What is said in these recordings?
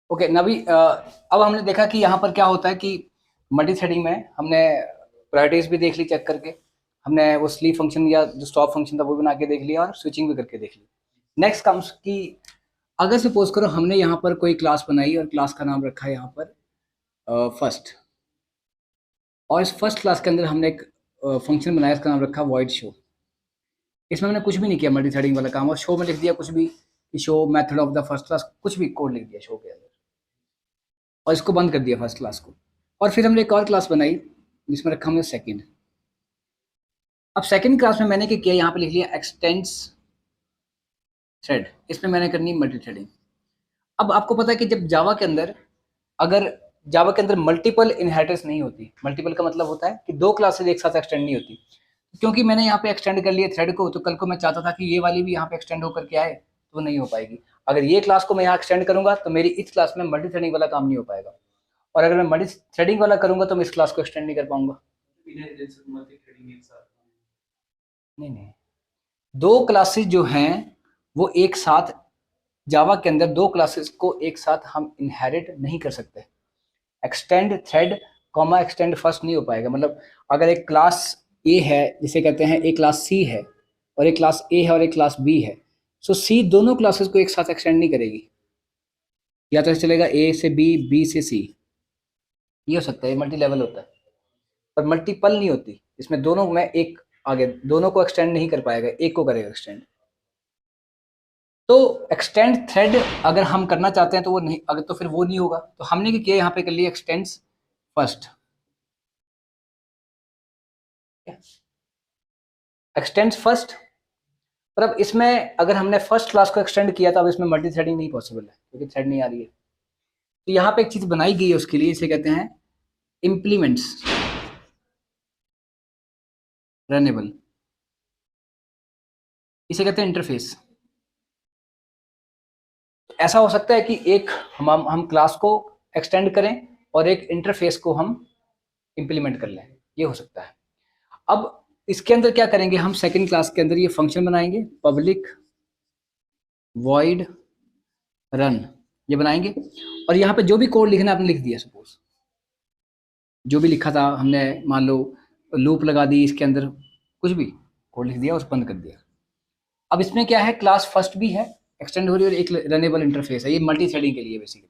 Okay नबी, अब हमने देखा कि यहाँ पर क्या होता है कि मल्टी थ्रेडिंग में हमने प्रायोरिटीज भी देख ली चेक करके, हमने वो स्लीप फंक्शन या जो स्टॉप फंक्शन था वो बना के देख लिया और स्विचिंग भी करके देख ली। नेक्स्ट कम्स कि अगर सपोज करो हमने यहाँ पर कोई क्लास बनाई और क्लास का नाम रखा है यहाँ पर फर्स्ट, और इस फर्स्ट क्लास के अंदर हमने एक फंक्शन बनाया, इसका नाम रखा वॉइड शो। इसमें हमने कुछ भी नहीं किया मल्टी थ्रेडिंग वाला काम, और शो में लिख दिया कुछ भी कि show method of the first class, कुछ भी कोड लिख दिया शो के अंदर और इसको बंद कर दिया फर्स्ट क्लास को। और फिर हमने एक और क्लास बनाई जिसमें रखा हमने सेकंड। अब सेकंड क्लास में मैंने क्या किया, यहाँ पे लिख लिया एक्सटेंड्स थ्रेड, इसमें मैंने करनी मल्टी थ्रेडिंग। अब आपको पता है कि जब जावा के अंदर, अगर जावा के अंदर मल्टीपल इनहेरिटेंस नहीं होती, मल्टीपल का मतलब होता है कि दो क्लासेज एक साथ एक्सटेंड नहीं होती, क्योंकि मैंने यहाँ पे एक्सटेंड कर लिया थ्रेड को, तो कल को मैं चाहता था कि ये वाली भी यहाँ पे एक्सटेंड होकर के आए, तो नहीं हो पाएगी। अगर ये क्लास को मैं यहाँ एक्सटेंड करूंगा तो मेरी इस क्लास में मल्टी थ्रेडिंग वाला काम नहीं हो पाएगा, और अगर मैं मल्टी थ्रेडिंग वाला करूंगा तो मैं इस क्लास को एक्सटेंड नहीं कर पाऊंगा। नहीं नहीं, दो क्लासेस जो हैं वो एक साथ, जावा के अंदर दो क्लासेस को एक साथ हम इनहेरिट नहीं कर सकते। Extend thread comma extend first नहीं हो पाएगा। मतलब अगर एक क्लास ए है, जिसे कहते हैं एक क्लास सी है, और एक क्लास ए है और एक क्लास बी है, सो सी दोनों क्लासेस को एक साथ एक्सटेंड नहीं करेगी। या तो चलेगा ए से बी, बी से सी, ये हो सकता है, मल्टी लेवल होता है, पर मल्टीपल नहीं होती। इसमें दोनों में एक आगे, दोनों को एक्सटेंड नहीं कर पाएगा, एक को करेगा एक्सटेंड। तो एक्सटेंड थ्रेड अगर हम करना चाहते हैं तो वो नहीं, अगर तो फिर वो नहीं होगा, तो हमने क्या किया यहाँ पे कर लिया एक्सटेंड्स फर्स्ट, एक्सटेंड्स फर्स्ट। पर अब इसमें अगर हमने फर्स्ट क्लास को एक्सटेंड किया तो अब इसमें मल्टी थ्रेडिंग नहीं पॉसिबल है, क्योंकि थ्रेड नहीं आ रही है। तो यहाँ पे एक चीज बनाई गई है उसके लिए, इसे कहते हैं इम्प्लीमेंट्स रनेबल, इसे कहते हैं इंटरफेस। ऐसा हो सकता है कि एक हम क्लास को एक्सटेंड करें और एक इंटरफेस को हम इंप्लीमेंट कर लें, ये हो सकता है। अब इसके अंदर क्या करेंगे, हम सेकंड क्लास के अंदर ये फंक्शन बनाएंगे, पब्लिक वॉइड रन, ये बनाएंगे। और यहाँ पे जो भी कोड लिखना आपने लिख दिया, सपोज जो भी लिखा था हमने, मान लो लूप लगा दी इसके अंदर, कुछ भी कोड लिख दिया और बंद कर दिया। अब इसमें क्या है, क्लास फर्स्ट भी है एक्सटेंड हो रही है और एक रनेबल इंटरफेस है, ये मल्टी थ्रेडिंग के लिए basically.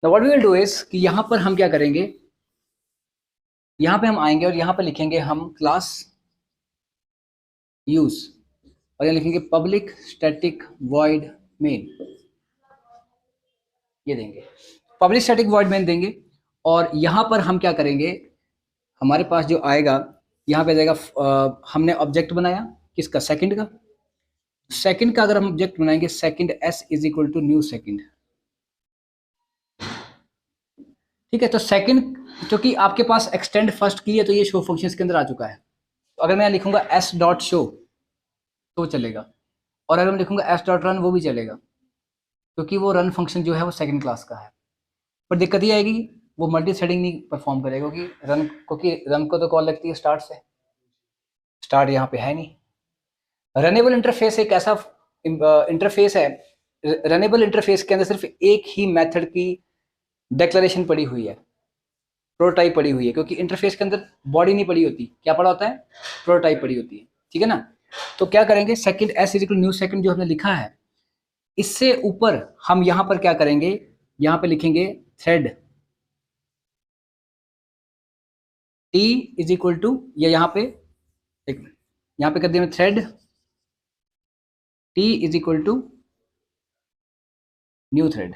Now what we will do is कि यहाँ पर हम क्या करेंगे, यहाँ पे हम आएंगे और यहाँ पे लिखेंगे हम क्लास यूज, और यहाँ लिखेंगे पब्लिक स्टैटिक वॉइड मेन, ये देंगे, पब्लिक स्टैटिक वॉइड मेन देंगे। और यहाँ पर हम क्या करेंगे, हमारे पास जो आएगा यहाँ पे जाएगा, हमने ऑब्जेक्ट बनाया किसका, सेकंड का। सेकंड का अगर हम ऑब्जेक्ट बनाएंगे, second S is equal to new second, ठीक है। तो सेकंड, क्योंकि आपके पास एक्सटेंड फर्स्ट की है तो ये शो फंक्शन के अंदर आ चुका है, तो अगर मैं लिखूंगा एस डॉट शो तो चलेगा, और अगर मैं लिखूंगा एस डॉट रन वो भी चलेगा, क्योंकि वो रन फंक्शन जो है वो सेकंड क्लास का है। पर दिक्कत ये आएगी, वो मल्टी थ्रेडिंग नहीं परफॉर्म करेगा, क्योंकि रन को तो कॉल लगती है स्टार्ट से, स्टार्ट यहाँ पे है नहीं। रनेबल इंटरफेस एक ऐसा इंटरफेस है, रनेबल इंटरफेस के अंदर सिर्फ एक ही मेथड की डिक्लेरेशन पड़ी हुई है, प्रोटोटाइप पड़ी हुई है, क्योंकि इंटरफेस के अंदर बॉडी नहीं पड़ी होती, क्या पड़ा होता है, प्रोटोटाइप पड़ी होती है, ठीक है ना। तो क्या करेंगे, second S is equal new second जो हमने लिखा है, इससे ऊपर हम यहां पर क्या करेंगे, यहां पे लिखेंगे thread T is equal to, या यहां पे एक, यहां पे कर दिया thread T is equal to new thread,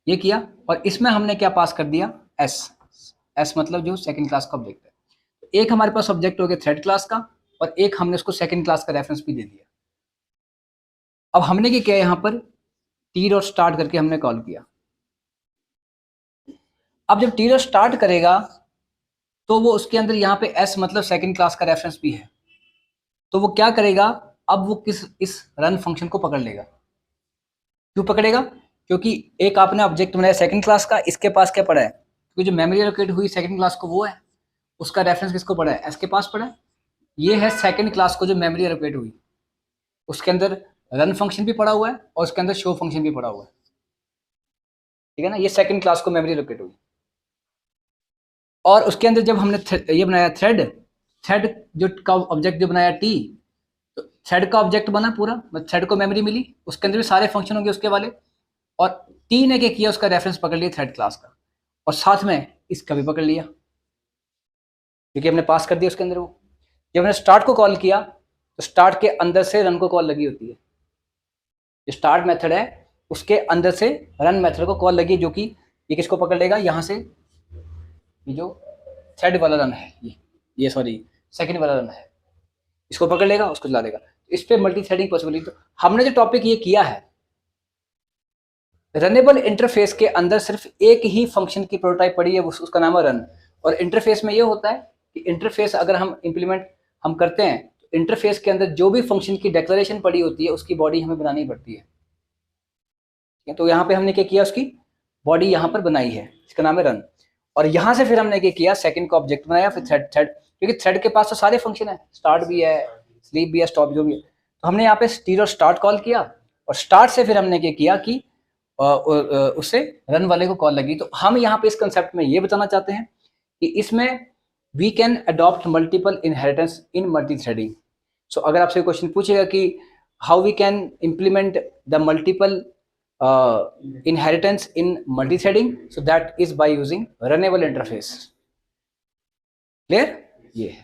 ये किया। और इसमें हमने क्या पास कर दिया, एस, एस मतलब जो सेकंड क्लास का ऑब्जेक्ट है। तो एक हमारे पास ऑब्जेक्ट हो गया थ्रेड क्लास का, और एक हमने उसको सेकंड क्लास का रेफरेंस भी दे दिया। अब हमने क्या किया, यहाँ पर टी डॉट स्टार्ट करके हमने कॉल किया। अब जब टी डॉट स्टार्ट करेगा तो वो उसके अंदर यहाँ पे एस मतलब सेकंड क्लास का रेफरेंस भी है, तो वो क्या करेगा, अब वो इस रन फंक्शन को पकड़ लेगा। क्यों पकड़ेगा, क्योंकि एक आपने ऑब्जेक्ट बनाया सेकंड क्लास का, इसके पास क्या पड़ा है, क्योंकि जो मेमोरी एलोकेट हुई सेकंड क्लास को वो है, उसका रेफरेंस किसको पड़ा है, एस के पास पड़ा है। ये है सेकंड क्लास को जो मेमोरी एलोकेट हुई, उसके अंदर रन फंक्शन भी पड़ा हुआ है और उसके अंदर शो फंक्शन भी पड़ा हुआ है, ठीक है ना। ये सेकंड क्लास को मेमोरी लोकेट हुई। और उसके अंदर जब हमने ये बनाया थ्रेड, थ्रेड जो का ऑब्जेक्ट जो बनाया टी, तो थ्रेड का ऑब्जेक्ट बना पूरा, थ्रेड को मेमोरी मिली, उसके अंदर भी सारे फंक्शन होंगे उसके वाले, और टी ने क्या किया, उसका रेफरेंस पकड़ लिया थ्रेड क्लास का, और साथ में इसका भी पकड़ लिया क्योंकि हमने पास कर दिया उसके अंदर वो। जब हमने स्टार्ट को कॉल किया तो स्टार्ट के अंदर से रन को कॉल लगी होती है। जो स्टार्ट मेथड है उसके अंदर से रन मेथड को कॉल लगी, जो कि ये किसको पकड़ लेगा, यहाँ से ये जो थ्रेड वाला रन है, ये सॉरी सेकंड वाला रन है, इसको पकड़ लेगा, उसको चला देगा। इस पे मल्टी थ्रेडिंग पॉसिबिलिटी। तो हमने जो टॉपिक ये किया है, रनेबल इंटरफेस के अंदर सिर्फ एक ही फंक्शन की प्रोटोटाइप पड़ी है, उसका नाम है रन। और इंटरफेस में ये होता है कि इंटरफेस अगर हम इम्प्लीमेंट हम करते हैं तो इंटरफेस के अंदर जो भी फंक्शन की डिक्लेरेशन पड़ी होती है उसकी बॉडी हमें बनानी पड़ती है। तो यहाँ पे हमने क्या किया, उसकी बॉडी यहाँ पर बनाई है, इसका नाम है रन। और यहाँ से फिर हमने क्या किया, सेकंड का ऑब्जेक्ट बनाया, फिर थ्रेड, क्योंकि थ्रेड के पास तो सारे फंक्शन है, स्टार्ट भी है, स्लीप भी है, स्टॉप जो भी है। तो हमने यहाँ पे स्टीर और स्टार्ट कॉल किया, और स्टार्ट से फिर हमने क्या किया कि उससे रन वाले को कॉल लगी। तो हम यहाँ पे इस कंसेप्ट में ये बताना चाहते हैं कि इसमें we can adopt multiple inheritance in multi threading. So अगर आपसे क्वेश्चन पूछेगा कि how we can implement the multiple inheritance in multi-threading, so that is by using runnable interface. Clear? Yeah.